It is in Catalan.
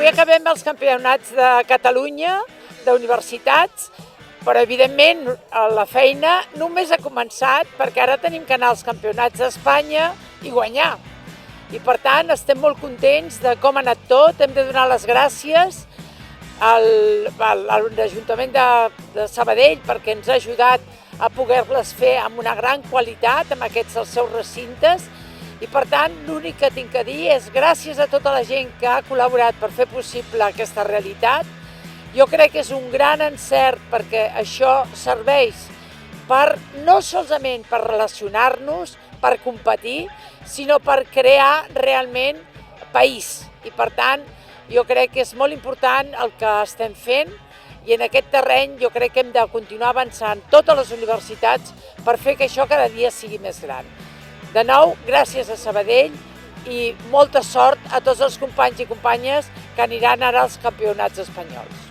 avui acabem els campionats de Catalunya, d'universitats, però evidentment la feina només ha començat perquè ara tenim que anar als campionats d'Espanya i guanyar. I per tant estem molt contents de com ha anat tot, hem de donar les gràcies a l'Ajuntament de Sabadell perquè ens ha ajudat a poder-les fer amb una gran qualitat, amb aquests els seus recintes, i per tant l'únic que tinc a dir és gràcies a tota la gent que ha col·laborat per fer possible aquesta realitat. Jo crec que és un gran encert perquè això serveix per no solament per relacionar-nos, per competir, sinó per crear realment país. I per tant, jo crec que és molt important el que estem fent i en aquest terreny jo crec que hem de continuar avançant totes les universitats per fer que això cada dia sigui més gran. De nou, gràcies a Sabadell i molta sort a tots els companys i companyes que aniran ara als campionats espanyols.